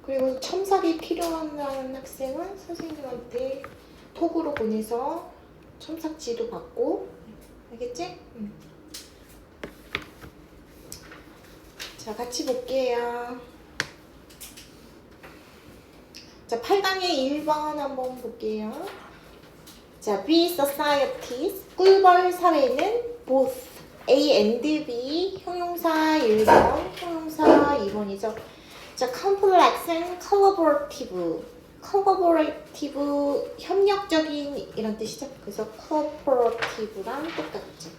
그리고 첨삭이 필요한 학생은 선생님한테 톡으로 보내서 첨삭지도 받고, 알겠지? 자, 같이 볼게요. 자, 8강의 1번 한번 볼게요. 자, B societies, 꿀벌 사회는 both A and B, 형용사 1번, 형용사 2번이죠. 자, complex and collaborative, 협력적인 이런 뜻이죠. 그래서 cooperative랑 똑같죠.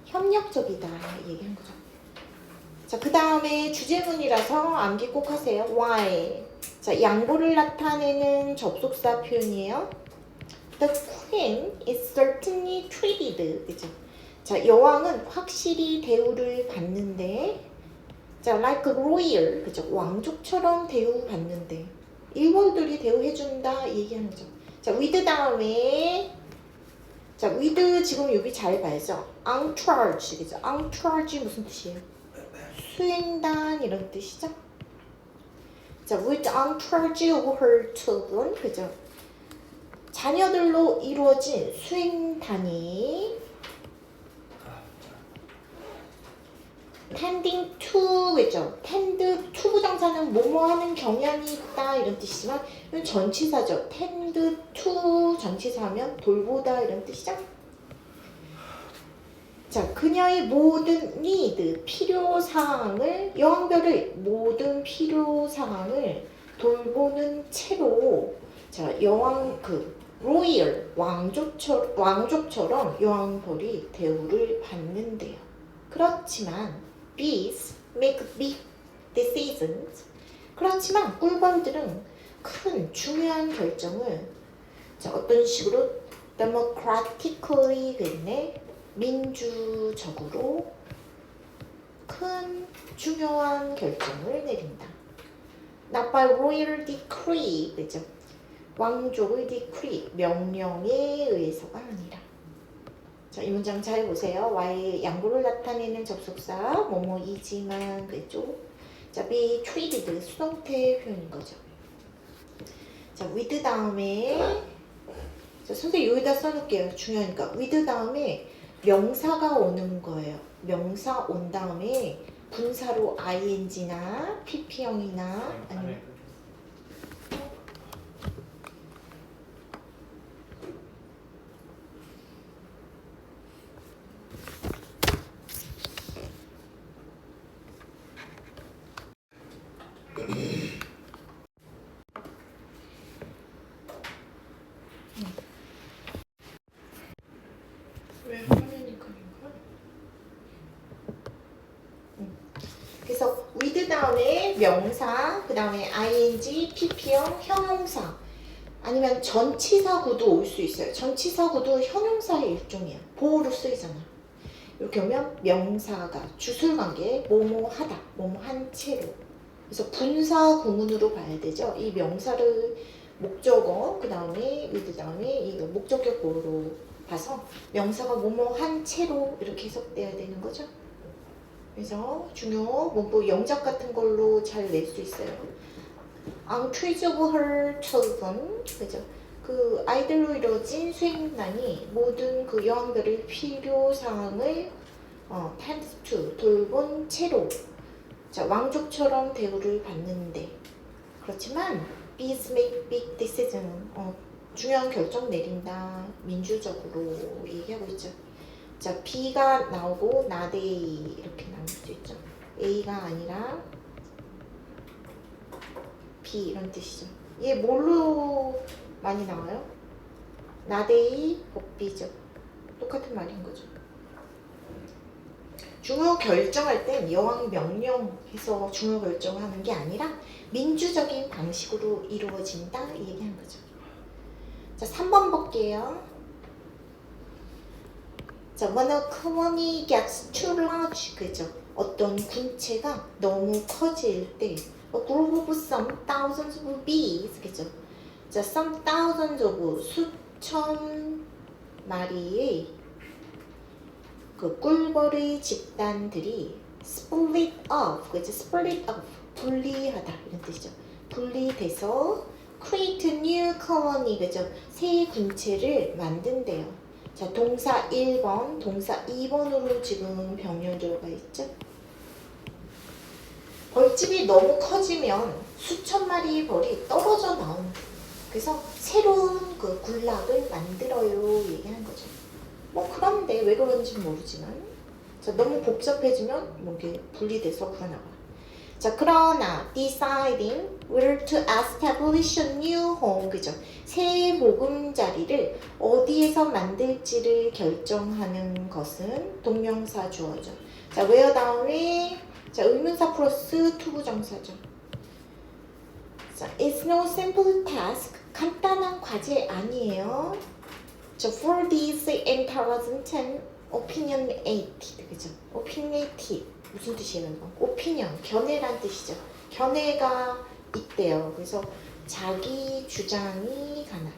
협력적이다 얘기한 거죠. 자, 그 다음에 주제문이라서 암기 꼭 하세요. Why? 자, 양보를 나타내는 접속사 표현이에요. The queen is certainly treated. 그죠? 자, 여왕은 확실히 대우를 받는데, 자, like royal, 그죠? 왕족처럼 대우받는데, 일벌들이 대우해준다 얘기하는 거죠. 자, with 다음에, 자, with 지금 여기 잘 봐야죠. en charge, 그죠? en charge 무슨 뜻이에요? 수행단 이런 뜻이죠. 자, with en charge of her children, 그죠? 자녀들로 이루어진 수행단이 tending to, 그죠? tend to 부정사는 뭐뭐 하는 경향이 있다 이런 뜻이지만 이건 전치사죠. tend to 전치사하면 돌보다 이런 뜻이죠. 자, 그녀의 모든 need, 필요사항을, 여왕별의 모든 필요사항을 돌보는 채로, 자, 여왕, 로이얼, 왕족처럼 여왕벌이 대우를 받는데요. 그렇지만, bees make big decisions. 그렇지만, 꿀벌들은 큰, 중요한 결정을, 자, 어떤 식으로 democratically, 그랬네. 민주적으로 큰 중요한 결정을 내린다. Not by royal decree, 그죠? 왕족의 decree, 명령에 의해서가 아니라. 자, 이 문장 잘 보세요. Y의 양보를 나타내는 접속사, 뭐뭐이지만, 그죠? 자, be treated, 수동태 표현인 거죠. 자, with 다음에, 자, 선생님 여기다 써놓을게요. 중요하니까. with 다음에 명사가 오는 거예요. 명사 온 다음에 분사로 ing나 pp형이나 아니면 왜 화면이 그린가? 그래서 with 다음에 명사, 그 다음에 ing, pp형, 형용사 아니면 전치사 구도 올 수 있어요. 전치사 구도 형용사의 일종이야. 보호로 쓰이잖아. 이렇게 오면 명사가 주술관계 뭐뭐 하다, 뭐뭐 한 채로. 그래서 분사 구문으로 봐야 되죠. 이 명사를 목적어, 그 다음에 with 다음에 이 목적격 보호로 봐서 명사가 뭐뭐 한 채로 이렇게 해석돼야 되는 거죠. 그래서 중요 문법 영작 같은 걸로 잘 낼 수 있어요. En charge of her children, 그죠? 그 아이들로 이루어진 수행단이 모든 그 여왕들의 필요 사항을 tend to 돌본 채로, 자, 왕족처럼 대우를 받는데, 그렇지만 bees make big decision, 중요한 결정 내린다, 민주적으로 얘기하고 있죠. 자, B가 나오고 not A 이렇게 나올 수도 있죠. A가 아니라 B 이런 뜻이죠. 얘 뭘로 많이 나와요? not A, B죠. 똑같은 말인 거죠. 중요 결정할 땐 여왕 명령해서 중요 결정을 하는 게 아니라 민주적인 방식으로 이루어진다 얘기한 거죠. 자, 3번 볼게요. 자, when a colony gets too large, 그죠? 어떤 군체가 너무 커질 때, a group of some thousands of bees, 그죠? 자, some thousands of 수천 마리의 그 꿀벌의 집단들이 split off, 그죠? split off, 분리하다 이런 뜻이죠. 분리돼서 create new colony, 그죠? 새 군체를 만든대요. 자, 동사 1번, 동사 2번으로 지금 병렬 들어가 있죠? 벌집이 너무 커지면 수천 마리의 벌이 떨어져 나온다. 그래서 새로운 그 군락을 만들어요 얘기하는 거죠. 뭐 그런데 왜 그런지 모르지만 자, 너무 복잡해지면 뭐 이게 분리돼서 그러나 봐. 자, 그러나 deciding where to establish a new home, 그죠? 새 보금자리를 어디에서 만들지를 결정하는 것은 동명사 주어죠. 자, where 다음에 자, 의문사 플러스 투부정사죠. 자, it's no simple task. 간단한 과제 아니에요. 자, for this intelligent and opinionated, 그죠? opinionated 무슨 뜻이에요? opinion, 견해란 뜻이죠. 견해가 있대요. 그래서 자기 주장이 강한.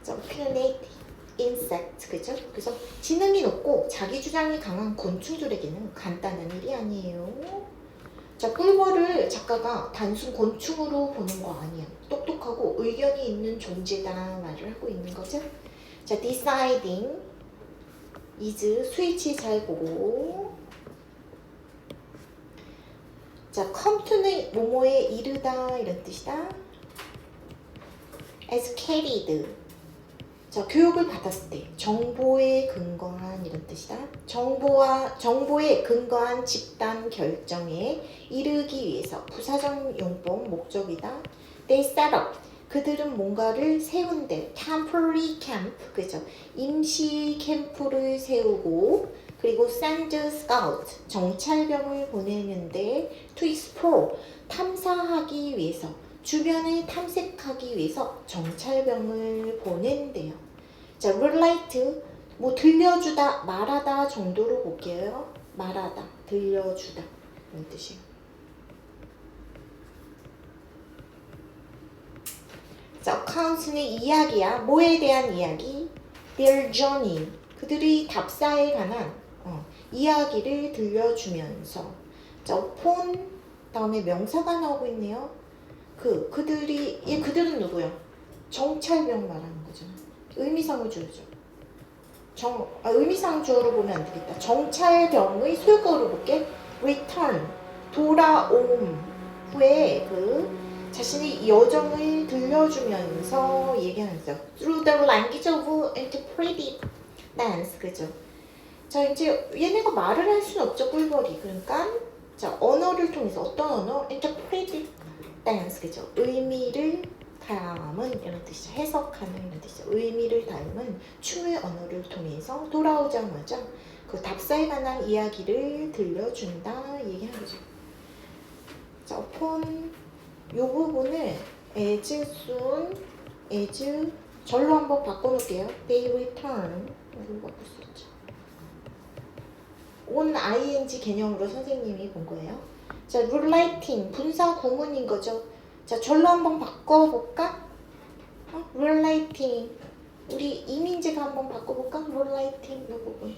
자, opinionated insect, 그죠? 그래서 지능이 높고 자기 주장이 강한 곤충들에게는 간단한 일이 아니에요. 자, 꿀벌을 작가가 단순 곤충으로 보는 거 아니야. 똑똑하고 의견이 있는 존재다 말을 하고 있는 거죠. 자, deciding is 스위치 잘 보고. 자, come to는 뭐뭐에 이르다 이런 뜻이다. as carried. 자, 교육을 받았을 때 정보에 근거한 이런 뜻이다. 정보에 근거한 집단 결정에 이르기 위해서 부사적 용법 목적이다. They set up. 그들은 뭔가를 세운대. temporary camp, 그죠? 임시 캠프를 세우고 그리고 send scout, 정찰병을 보내는데 to explore, 탐사하기 위해서 주변을 탐색하기 위해서 정찰병을 보낸대요. 자, relate, 뭐 들려주다, 말하다 정도로 볼게요. 말하다, 들려주다 이런 뜻이에요. 자, account는 이야기야. 뭐에 대한 이야기? Their journey, 그들의 답사에 관한 이야기를 들려주면서. 자, upon 다음에 명사가 나오고 있네요. 그들은 누구야? 정찰병 말하는 거죠. 의미상을 주어죠. 의미상 주어로 보면 안 되겠다. 정찰병의 소유격으로 볼게. return, 돌아옴 후에 그 자신의 여정을 들려주면서 얘기하는 거죠. through the language of interpretive dance, 그죠? 자, 이제 얘네가 말을 할 수는 없죠, 꿀벌이. 그러니까 자, 언어를 통해서 어떤 언어? interpretive dance, 그죠? 의미를 담은 이런 뜻이죠. 해석하는 이런 뜻이죠. 의미를 담은 춤의 언어를 통해서 돌아오자마자 그 답사에 관한 이야기를 들려준다 얘기하는 거죠. 자, upon 요 부분을 as soon as 절로 한번 바꿔놓을게요. They return 이걸로 바꿀 수 있죠. on ing 개념으로 선생님이 본 거예요. 자, relating 분사 구문인 거죠. 자, 절로 한번 바꿔볼까? relating 우리 이민재가 한번 바꿔볼까? relating 이 부분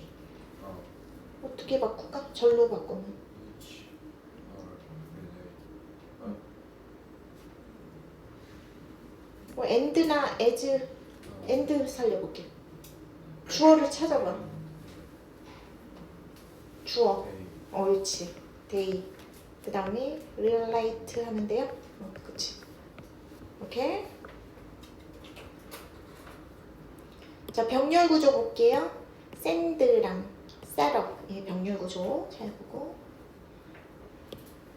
어떻게 바꿀까? 절로 바꾸면 뭐 and나 as and 살려볼게. 주어를 찾아봐. 주어. 그렇지. they. 그 다음에 relate 하면 돼요. 그치. 오케이. 자, 병렬 구조 볼게요. send랑 setup. 예, 병렬 구조 잘 보고.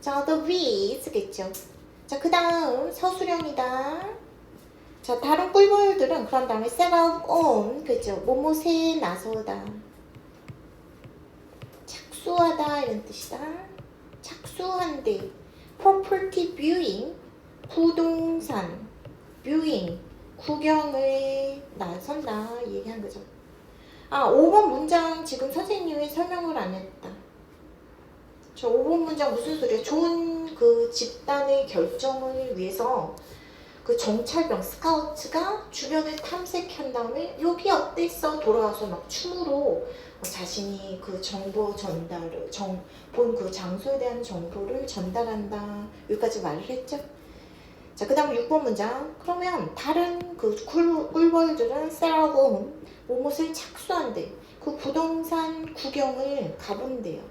자, the with겠죠. 자, 그 다음 서술형이다. 자, 다른 꿀벌들은 그런 다음에 set out on, 그죠? 뭐뭐에 나서다. 착수하다 이런 뜻이다. 착수한대. property viewing, 부동산 viewing, 구경을 나선다 얘기한 거죠. 5번 문장 지금 선생님이 설명을 안 했다. 저 5번 문장 무슨 소리야? 좋은 그 집단의 결정을 위해서 그 정찰병 스카우트가 주변을 탐색한 다음에 여기 어땠어? 돌아와서 막 춤으로 자신이 그 정보 전달을 본 그 장소에 대한 정보를 전달한다. 여기까지 말을 했죠. 자, 그 다음 6번 문장. 그러면 다른 그 꿀벌들은 세라고 무엇을 착수한대. 그 부동산 구경을 가본대요.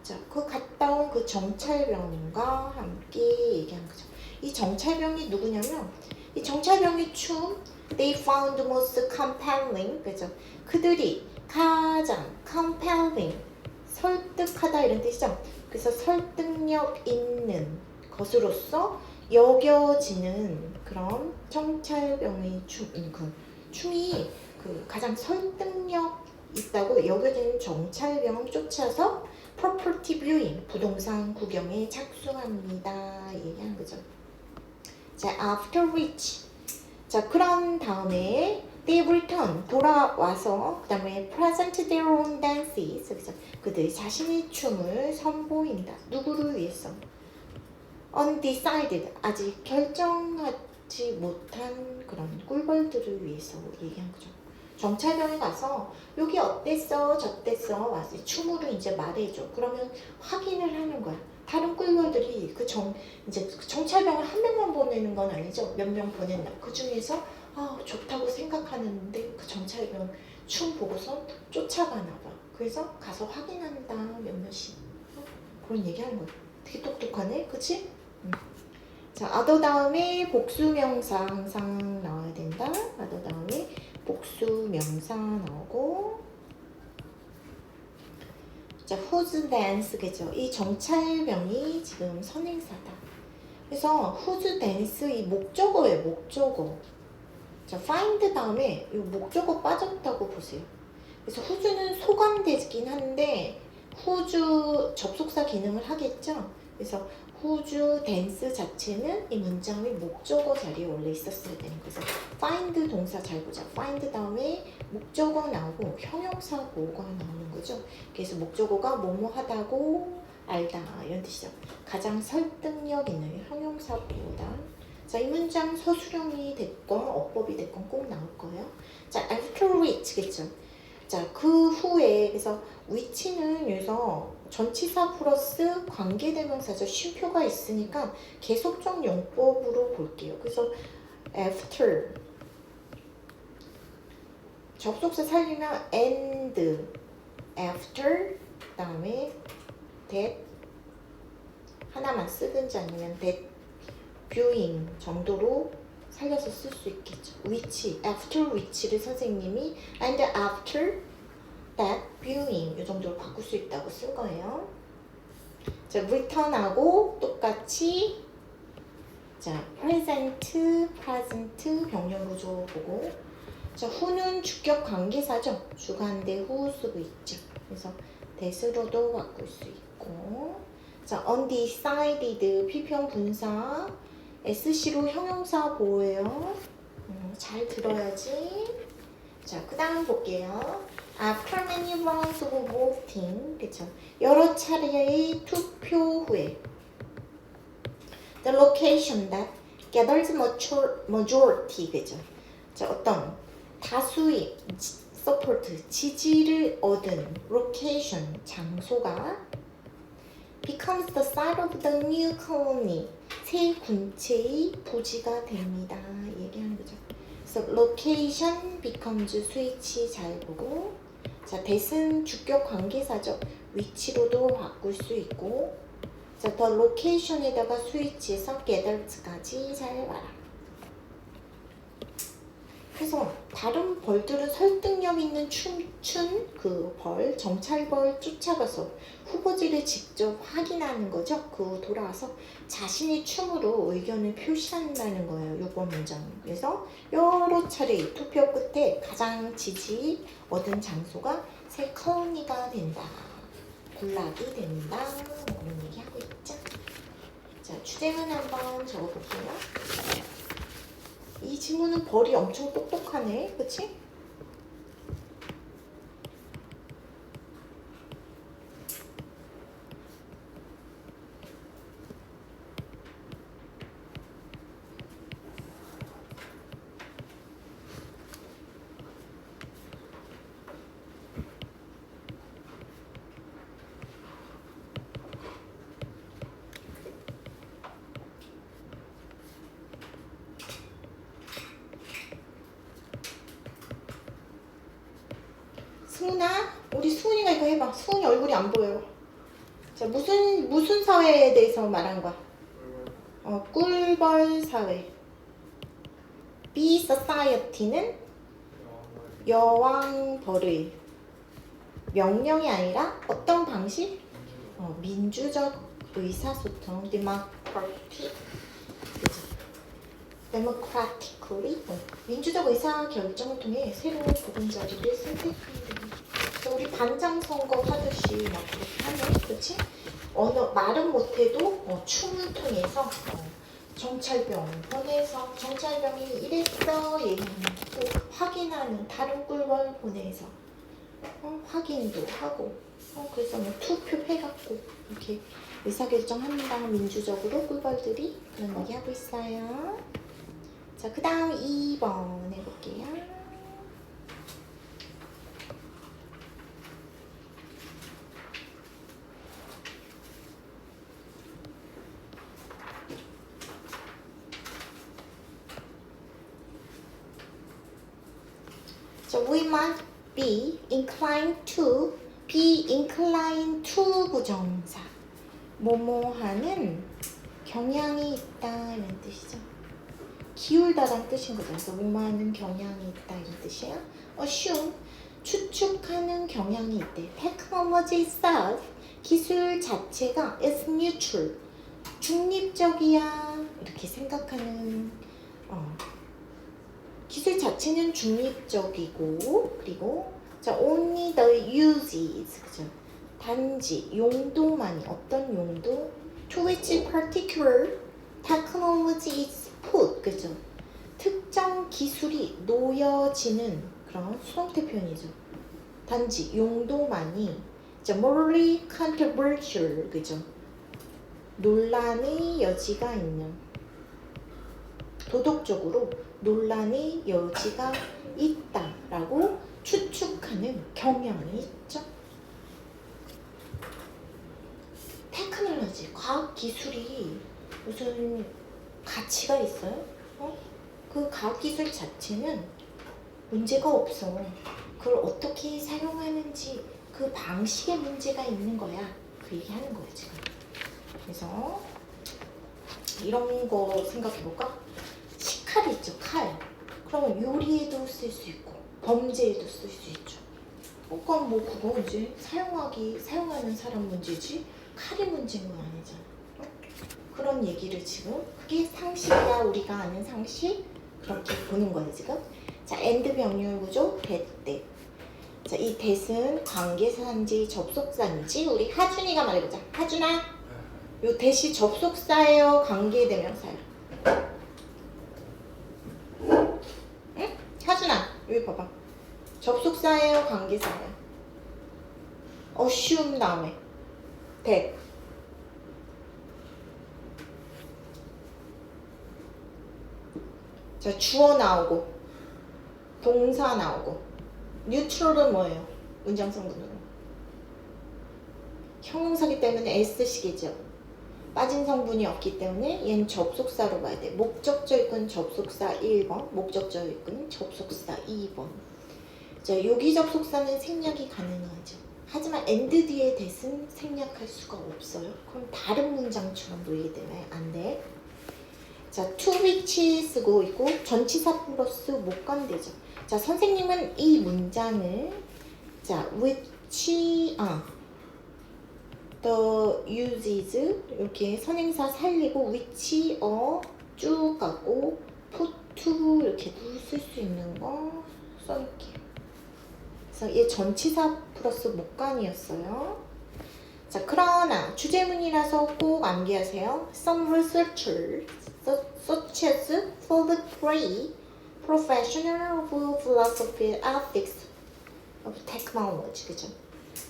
자, 그 갔다 온 그 정찰병과 함께 얘기한 거죠. 이 정찰병이 누구냐면 이 정찰병의 춤 They found most compelling. 그죠? 그들이 가장 compelling 설득하다 이런 뜻이죠. 그래서 설득력 있는 것으로서 여겨지는 그런 정찰병의 춤이 그 가장 설득력 있다고 여겨지는 정찰병을 쫓아서 property viewing 부동산 구경에 착수합니다. 얘기한 거죠. 자, after which 자, 그런 다음에 they return 돌아와서 그 다음에 present their own dances 그래서 그들 자신의 춤을 선보인다. 누구를 위해서? undecided 아직 결정하지 못한 그런 꿀벌들을 위해서 얘기한 거죠. 정찰병에 가서 여기 어땠어 저땠어 와서 춤으로 이제 말해줘. 그러면 확인을 하는 거야. 다른 꿀벌들이 이제 정찰병을 한 명만 보내는 건 아니죠. 몇 명 보낸다. 그 중에서 좋다고 생각하는데 그 정찰병 춤 보고서 쫓아가나 봐. 그래서 가서 확인한다 몇몇이. 그런 얘기하는 거야. 되게 똑똑하네, 그치? 자, other 다음에 복수명사 항상 나와야 된다. other 다음에 복수명사 나오고. 자, whose dance겠죠. 이 정찰병이 지금 선행사다. 그래서 whose dance 이 목적어예요. 목적어. 자, find 다음에 이 목적어 빠졌다고 보세요. 그래서 whose는 소감되긴 한데 whose 접속사 기능을 하겠죠. 그래서 whose dance 자체는 이 문장의 목적어 자리에 원래 있었어야 되는 거죠. find 동사 잘 보자. find 다음에 목적어 나오고 형용사 보호가 나오는 거죠. 그래서 목적어가 뭐뭐 하다고 알다 이런 뜻이죠. 가장 설득력 있는 형용사 보호다. 자, 이 문장 서술형이 됐건 어법이 됐건 꼭 나올 거예요. 자, after which겠죠. 자, 그 후에 그래서 which는 여기서 전치사 플러스 관계대명사죠. 쉼표가 있으니까 계속적 용법으로 볼게요. 그래서 after 접속사 살리면 and after 그다음에 that 하나만 쓰든지 아니면 that viewing 정도로 살려서 쓸 수 있겠죠. which, after which를 선생님이 and after that viewing 이 정도로 바꿀 수 있다고 쓴 거예요. 자, return하고 똑같이 자, present 병렬 구조 보고 자, who는 주격 관계사죠. 주관대 후 쓰고 있죠. 그래서 that으로도 바꿀 수 있고 자, undecided PP형 분사 SC로 형용사 보호예요. 잘 들어야지. 자, 그 다음 볼게요. After many rounds of voting, 그쵸? 여러 차례의 투표 후에 the location that gathers majority, 그죠? 자, 어떤 다수의 support, 지지를 얻은 location, 장소가 becomes the site of the new colony, 새 군체의 부지가 됩니다. 얘기하는 거죠. 그래서 location becomes switch 잘 보고 자, that은 주격 관계사죠. 위치로도 바꿀 수 있고 자, the location에다가 switch해서 gathers까지 잘 봐라. 그래서 다른 벌들은 설득력 있는 춤춘 그 벌, 정찰벌 쫓아가서 후보지를 직접 확인하는 거죠. 그 돌아와서 자신의 춤으로 의견을 표시한다는 거예요. 6번 문장. 그래서 여러 차례 투표 끝에 가장 지지 얻은 장소가 새 컬러니가 된다. 군락이 된다. 그런 얘기하고 있죠. 자, 주제문 한번 적어볼게요. 이 친구는 벌이 엄청 똑똑하네. 그치? 우리 수은이가 이거 해봐. 수은이 얼굴이 안 보여요. 자, 무슨 사회에 대해서 말한 거야? 꿀벌 사회. Bee Society는 여왕벌의 명령이 아니라 어떤 방식? 민주적 의사소통, democratically, 민주적 의사결정을 통해 새로운 보금자리를 선택하는 겁니다. 우리 반장 선거 하듯이 막 그렇게 하네, 그렇지? 말은 못해도 춤을 통해서 정찰병 보내서 정찰병이 이랬어 얘기하는 또 확인하는 다른 꿀벌 보내서 확인도 하고 그래서 뭐 투표해갖고 이렇게 의사결정합니다. 민주적으로 꿀벌들이 그런 얘기 하고 있어요. 자, 그 다음 2번 해볼게요. So we might be inclined to 부정사. 뭐뭐하는 경향이 있다 이런 뜻이죠. 기울다란 뜻인 거죠. 그래서 뭐뭐하는 경향이 있다 이런 뜻이에요. assume 추측하는 경향이 있대. technology itself 기술 자체가 is neutral 중립적이야 이렇게 생각하는 기술 자체는 중립적이고 그리고 자 only the uses 그죠? 단지 용도만이 어떤 용도 to which particular technology is put 그죠? 특정 기술이 놓여지는 그런 수동태 표현이죠. 단지 용도만이 자 morally controversial 그죠? 논란의 여지가 있는 도덕적으로 논란의 여지가 있다라고 추측하는 경향이 있죠. 테크놀로지, 과학기술이 무슨 가치가 있어요? 그 과학기술 자체는 문제가 없어. 그걸 어떻게 사용하는지 그 방식에 문제가 있는 거야. 그 얘기하는 거예요 지금. 그래서 이런 거 생각해볼까? 칼 있죠, 칼. 그러면 요리에도 쓸 수 있고 범죄에도 쓸 수 있죠. 그럼 뭐 그거 이제 사용하는 사람 문제지 칼이 문제인 건 아니잖아. 그런 얘기를 지금 그게 상식이야. 우리가 아는 상식 그렇게 보는 거예요 지금. 자, and 병렬 구조 that. 자, 이 that은 관계사인지 접속사인지 우리 하준이가 말해보자. 하준아, 요 that이 접속사예요, 관계대명사예요? 하준아, 여기 봐봐. 접속사예요, 관계사예요? assume 다음에 that. 자, 주어 나오고 동사 나오고 뉴트럴은 뭐예요? 문장성분으로 형용사기 때문에 S식이죠. 빠진 성분이 없기 때문에 얘는 접속사로 봐야 돼. 목적절 있건 접속사 1번, 목적절 있건 접속사 2번. 자, 여기 접속사는 생략이 가능하죠. 하지만 and 뒤에 that은 생략할 수가 없어요. 그럼 다른 문장처럼 보이기 때문에 안 돼. 자, to which 쓰고 있고 전치사 플러스 목관되죠. 자, 선생님은 이 문장을 자, which the uses 이렇게 선행사 살리고 which 쭉 가고 put to 이렇게 쓸 수 있는 거 써놓을게요. 그래서 얘 전치사 플러스 목관이었어요. 자, 그러나 주제문이라서 꼭 암기하세요. Some researchers such as Philip Ray, professional of philosophy, ethics of technology, 그죠?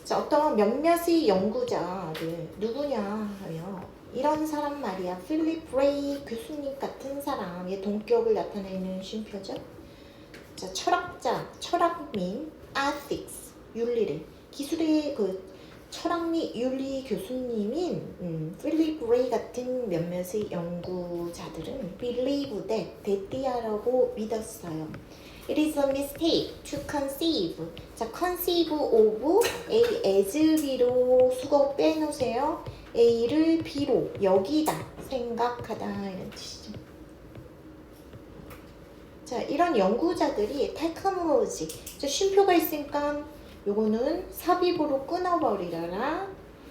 자, 어떤 몇몇의 연구자들 누구냐 하면 이런 사람 말이야. 필립 레이 교수님 같은 사람의 동격을 나타내는 쉼표죠. 자, 철학자, 철학민, ethics, 윤리를 기술의 그 철학 및 윤리 교수님인 필립 레이 같은 몇몇의 연구자들은 believe that, 대띠하라고 믿었어요. It is a mistake to conceive. 자, conceive of A as B로 수거 빼놓으세요. A를 B로 여기다 생각하다 이런 뜻이죠. 자, 이런 연구자들이 테크놀로지, 쉼표가 있으니까 요거는 삽입으로 끊어버리라.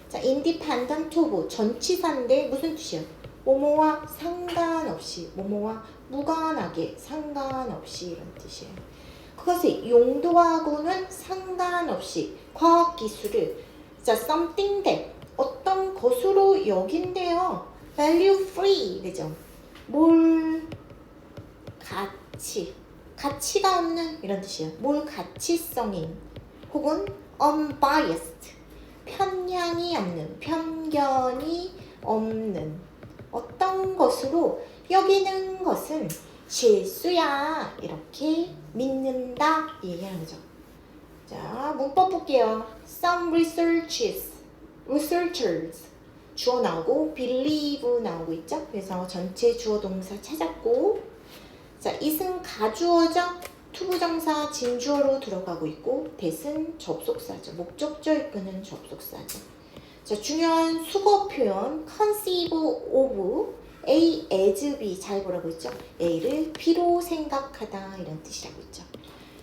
자, independent of 전치사인데 무슨 뜻이야? 뭐뭐와 상관없이, 뭐뭐와 무관하게 상관없이 이런 뜻이에요. 그것의 용도하고는 상관없이 과학기술을 자, something that 어떤 것으로 여긴대요. value free 그죠? 뭘 가치가 없는 이런 뜻이에요. 뭘 가치성인 혹은 unbiased 편향이 없는 편견이 없는 어떤 것으로 여기는 것은 실수야 이렇게 믿는다 얘기하는 거죠. 자, 문법 볼게요. Some researchers 주어 나오고 believe 나오고 있죠. 그래서 전체 주어 동사 찾았고, 자, it은 가주어죠. 투부정사 진주어로 들어가고 있고 that은 접속사죠. 목적절 이끄는 접속사죠. 자, 중요한 수거 표현 conceive of A as B 잘 보라고 했죠. A를 B로 생각하다 이런 뜻이라고 했죠.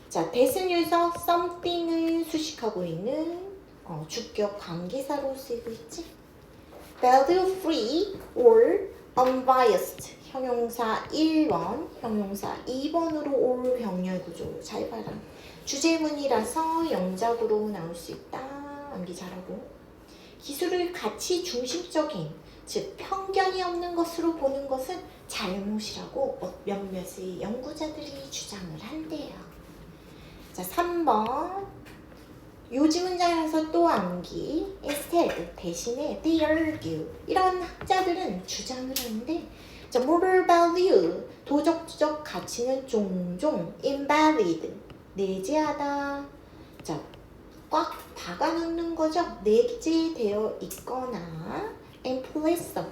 자, that은 여기서 something을 수식하고 있는 주격 관계사로 쓰이고 있지. value free or unbiased 형용사 1번, 형용사 2번으로 올 병렬 구조 잘 봐라. 주제문이라서 영작으로 나올 수 있다. 암기 잘하고. 기술을 가치 중심적인, 즉 편견이 없는 것으로 보는 것은 잘못이라고 몇몇의 연구자들이 주장을 한대요. 자, 3번. 요지 문장에서 또 암기. instead, 대신에 they argue. 이런 학자들은 주장을 하는데, 자, moral value, 도덕적 가치는 종종 invalid, 내재하다. 자, 꽉 박아놓는 거죠. 내재되어 있거나 implicit,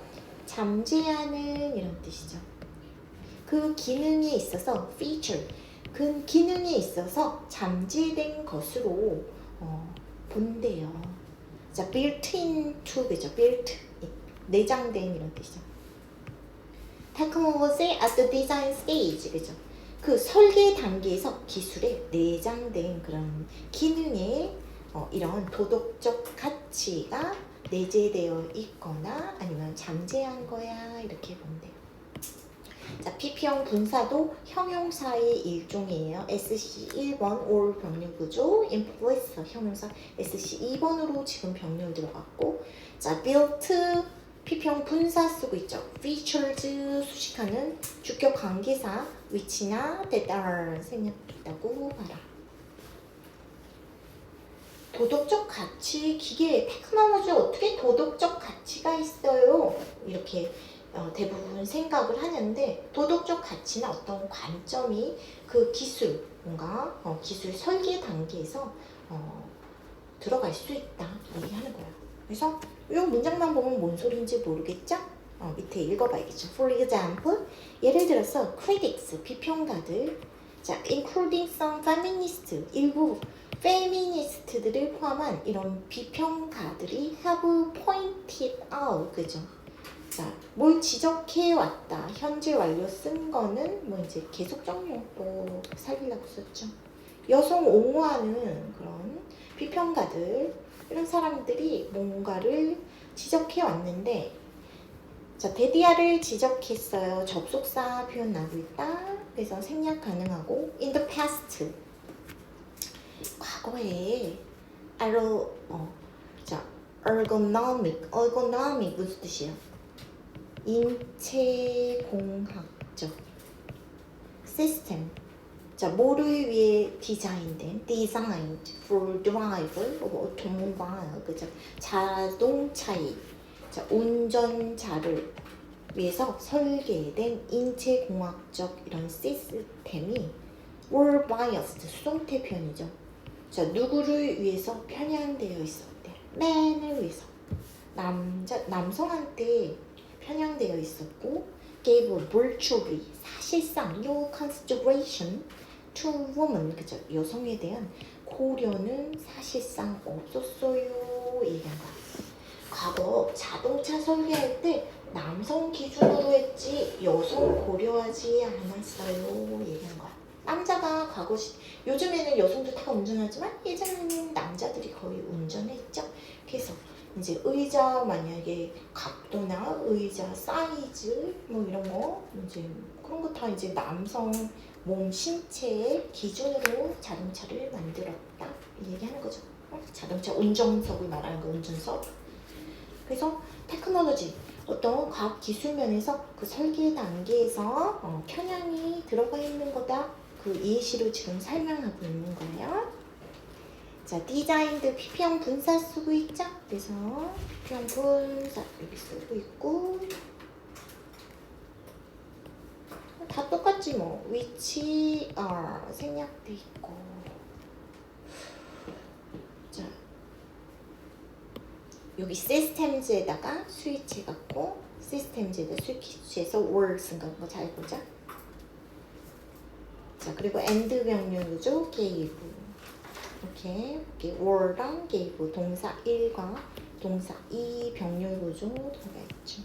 잠재하는 이런 뜻이죠. 그 기능에 있어서 feature, 그 기능에 있어서 잠재된 것으로 본대요. 자, built into 그죠. built, 내장된 이런 뜻이죠. technology at the design stage 그죠. 그 설계 단계에서 기술에 내장된 그런 기능에 이런 도덕적 가치가 내재되어 있거나 아니면 잠재한 거야 이렇게 본대요. 자, PP형 분사도 형용사의 일종이에요. SC 1번 올 병렬 구조, implicit 형용사 SC 2번으로 지금 병렬 들어갔고, 자, built PP형 분사 쓰고 있죠. features 수식하는 주격 관계사 which나 that are 생략했다고 봐라. 도덕적 가치, 기계, 테크놀로지 어떻게 도덕적 가치가 있어요? 이렇게 대부분 생각을 하는데, 도덕적 가치는 어떤 관점이 그 기술, 뭔가 기술 설계 단계에서 들어갈 수 있다 얘기하는 거예요. 그래서 이 문장만 보면 뭔 소리인지 모르겠죠? 밑에 읽어봐야겠죠. For example, 예를 들어서 critics, 비평가들, 자, including some feminists, 일부 페미니스트들을 포함한 이런 비평가들이 have pointed out, 그죠? 자, 뭘 지적해 왔다. 현재 완료 쓴 거는 뭐 이제 계속적 용법 살리려고 썼죠. 여성 옹호하는 그런 비평가들, 이런 사람들이 뭔가를 지적해 왔는데, 자, 데디아를 지적했어요. 접속사 표현 나오고 있다. 그래서 생략 가능하고, in the past 과거에 자, ergonomic 무슨 뜻이에요? 인체공학적 시스템. 자, 뭐를 위해 디자인된 designed for driver automobile 그죠? 자동차의 자, 운전자를 위해서 설계된 인체공학적 이런 시스템이 were biased 수동태 표현이죠. 자, 누구를 위해서 편향되어 있었대? 맨을 위해서. 남성한테 편향되어 있었고, gave virtually 사실상 no consideration to woman, 그죠? 여성에 대한 고려는 사실상 없었어요. 얘기한 거야. 과거 자동차 설계할 때 남성 기준으로 했지 여성 고려하지 않았어요. 얘기한 거야. 남자가 요즘에는 여성도 다 운전하지만 예전에는 남자들이 거의 운전했죠. 그래서 이제 의자 만약에 각도나 의자 사이즈 뭐 이런 거 이제 그런 거 다 이제 남성 몸 신체의 기준으로 자동차를 만들었다 얘기하는 거죠. 자동차 운전석을 말하는 거 운전석. 그래서 테크놀로지 어떤 과학 기술 면에서 그 설계 단계에서 편향이 들어가 있는 거다. 그 예시로 지금 설명하고 있는 거예요. 자, 디자인드 PP형 분사 쓰고 있죠? 그래서 PP형 분사 여기 쓰고 있고 다 똑같지 뭐. which are 생략돼 있고. 자, 여기 시스템즈에다가 스위치 해갖고 시스템즈에다 스위치해서 were 쓴 거 잘 보자. 자, 그리고 and 병렬이죠. gave. 이렇게 were랑 gave 동사 1과 동사 2 병렬 구조 들어가 있죠.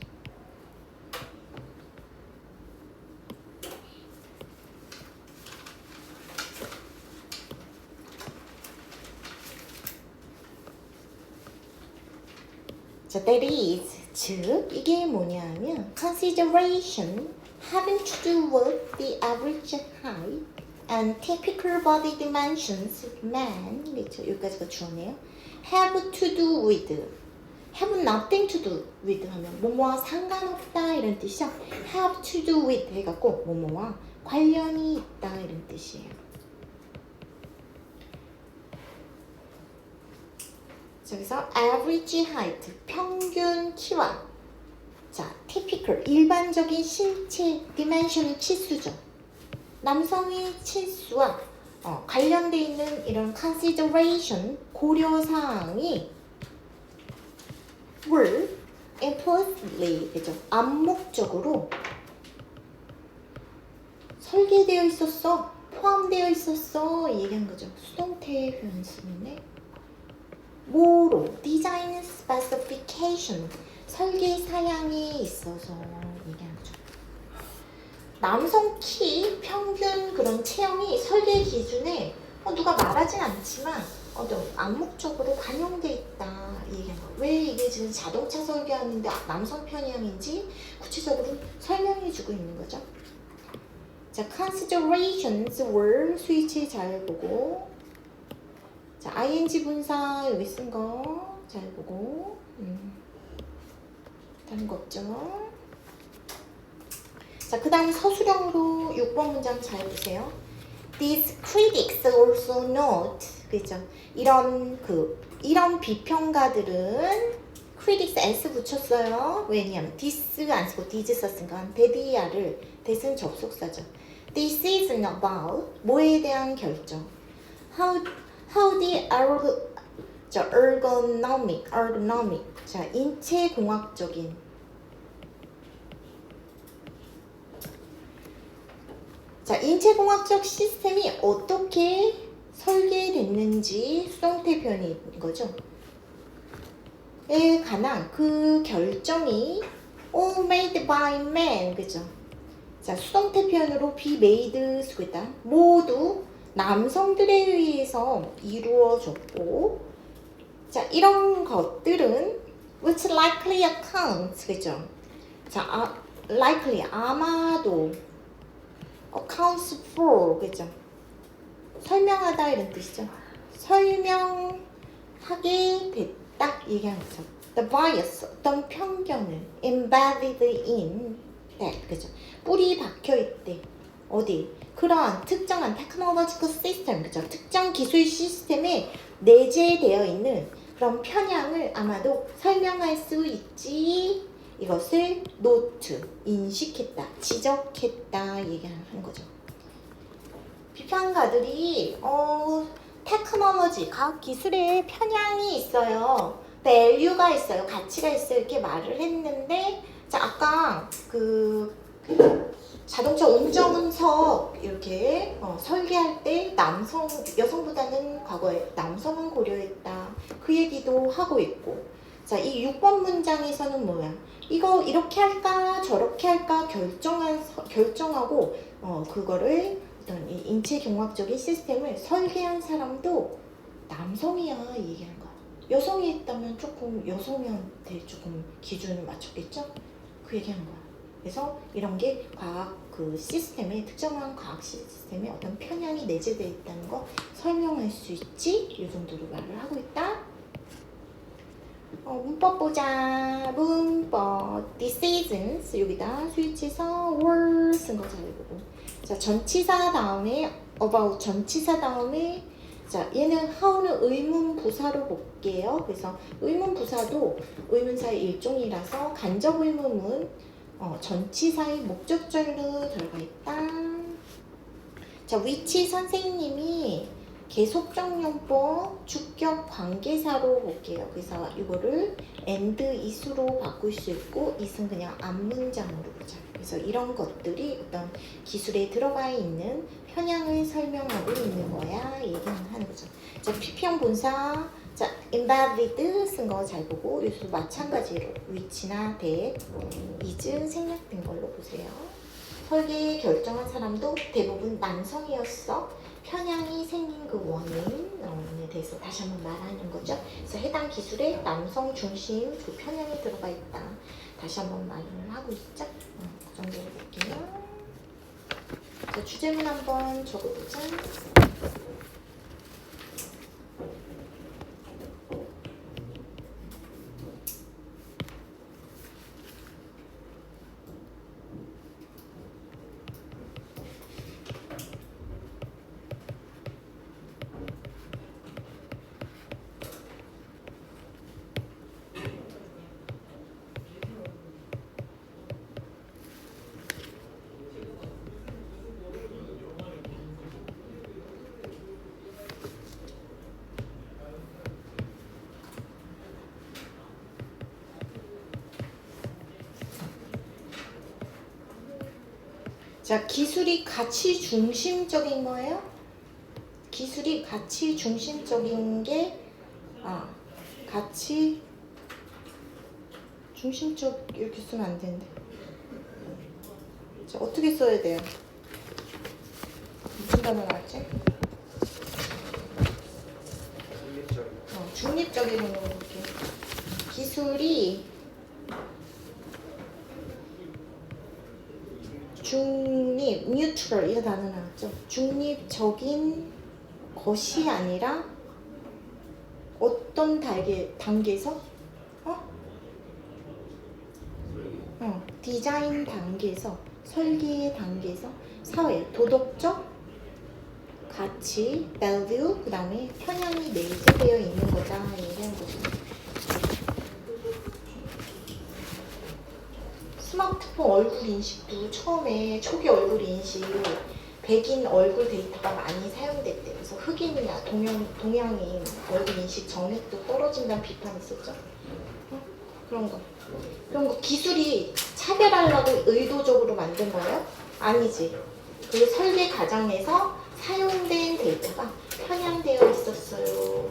자, that is 즉 이게 뭐냐면 consideration having to do with the average height and typical body dimensions of man. 그렇죠. 여기까지가 주어네요. have to do with have nothing to do with 하면 뭐뭐와 상관없다 이런 뜻이죠. have to do with 해갖고 뭐뭐와 관련이 있다 이런 뜻이에요. 여기서 average height 평균 키와 자 typical 일반적인 신체 dimension의 치수죠. 남성의 치수와 관련돼 있는 이런 consideration 고려사항이 were implicitly 그죠? 암묵적으로 설계되어 있었어, 포함되어 있었어 얘기한 거죠. 수동태 표현 쓰는데 뭐로? 디자인 스페시피케이션 설계 사양이 있어서 얘기한 거죠. 남성 키 평균 그런 체형이 설계 기준에 누가 말하진 않지만 암묵적으로 반영돼 있다 얘기한 거. 왜 이게 지금 자동차 설계하는데 남성 편향인지 구체적으로 설명해주고 있는 거죠. 자, considerations were 스위치 잘 보고, 자, ing 분사 여기 쓴 거 잘 보고, 다른 거 없죠? 자, 그 다음 서술형으로 6번 문장 잘 보세요. These critics also note, 그죠? 이런 비평가들은 critics s 붙였어요. 왜냐면 this 안 쓰고 these 썼으니까 대디야를 that은 접속사죠. This isn't about 뭐에 대한 결정. How the ergonomic 자 인체공학적인 자 인체공학적 시스템이 어떻게 설계됐는지 수동태 표현인 거죠. 에 관한 그 결정이 all made by man 그죠. 자 수동태 표현으로 be made 쓰고 있다. 모두 남성들에 의해서 이루어졌고 자 이런 것들은 which likely accounts 그죠. 자 likely 아마도 accounts for 그죠. 설명하다 이런 뜻이죠. 설명하게 됐다 얘기하는 거죠. The bias 어떤 편견을 embedded in that 그죠. 뿌리 박혀 있대. 어디? 그러한 특정한 테크놀로지컬 시스템 그죠. 특정 기술 시스템에 내재되어 있는 그런 편향을 아마도 설명할 수 있지. 이것을 note 인식했다, 지적했다 얘기하는 거죠. 비평가들이 테크놀로지, 과학 기술에 편향이 있어요. value가 있어요. 가치가 있어요. 이렇게 말을 했는데 자 아까 자동차 운전석 이렇게 설계할 때 여성보다는 과거에 남성은 고려했다. 그 얘기도 하고 있고. 자, 이 6번 문장에서는 뭐야? 이거 이렇게 할까 저렇게 할까 결정하고 그거를 어떤 이 인체경학적인 시스템을 설계한 사람도 남성이야 이 얘기하는 거야. 여성이 했다면 조금 여성한테 조금 기준을 맞췄겠죠? 그 얘기하는 거야. 그래서 이런 게 과학 그 시스템에 특정한 과학 시스템에 어떤 편향이 내재되어 있다는 거 설명할 수 있지? 이 정도로 말을 하고 있다. 문법 보자. 문법 decisions 여기다 수위치에서 were 쓴 거 잘 보고. 자, 전치사 다음에 about 전치사 다음에 자, 얘는 how는 의문 부사로 볼게요. 그래서 의문 부사도 의문사의 일종이라서 간접 의문문 전치사의 목적절로 들어가 있다. 자, 위치 선생님이 계속적용법 주격 관계사로 볼게요. 그래서 이거를 and is로 바꿀 수 있고 is은 그냥 앞문장으로 보자. 그래서 이런 것들이 어떤 기술에 들어가 있는 편향을 설명하고 있는 거야. 얘기하는 거죠. 자, PP형 본사 자, embedded 쓴 거 잘 보고 여기서도 마찬가지로 위치나 that, is 생략된 걸로 보세요. 설계 결정한 사람도 대부분 남성이었어. 편향이 생긴 그 원인에 대해서 다시 한번 말하는 거죠. 그래서 해당 기술에 남성 중심 그 편향이 들어가 있다. 다시 한번 말을 하고 있죠. 그 정도로 볼게요. 자, 주제문 한번 적어보자. 자, 기술이 가치 중심적인 거예요. 기술이 가치 중심적인 게 가치 중심적 이렇게 쓰면 안 되는데. 자, 어떻게 써야 돼요? 무슨 단어 나왔지? 중립적이라는 거 볼게요. 기술이 중립, neutral 이거 단어 나왔죠? 중립적인 것이 아니라 어떤 단계에서? 디자인 단계에서, 설계 단계에서 사회, 도덕적 가치, value, 그 다음에 편향이 내재되어 있는 거다 얘기하는 거죠. 스마트폰 얼굴 인식도 처음에 초기 얼굴 인식 백인 얼굴 데이터가 많이 사용됐대요. 그래서 흑인이나 동양인 얼굴 인식 정액도 떨어진다는 비판이 있었죠. 그런 거 기술이 차별하려고 의도적으로 만든 거예요? 아니지. 그 설계 과정에서 사용된 데이터가 편향되어 있었어요.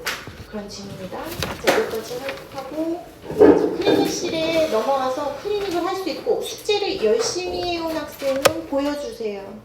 그런 질문이다. 자, 여기까지 하고 클리닉실에 넘어가서 클리닉을 할 수 있고 숙제를 열심히 해온 학생은 보여주세요.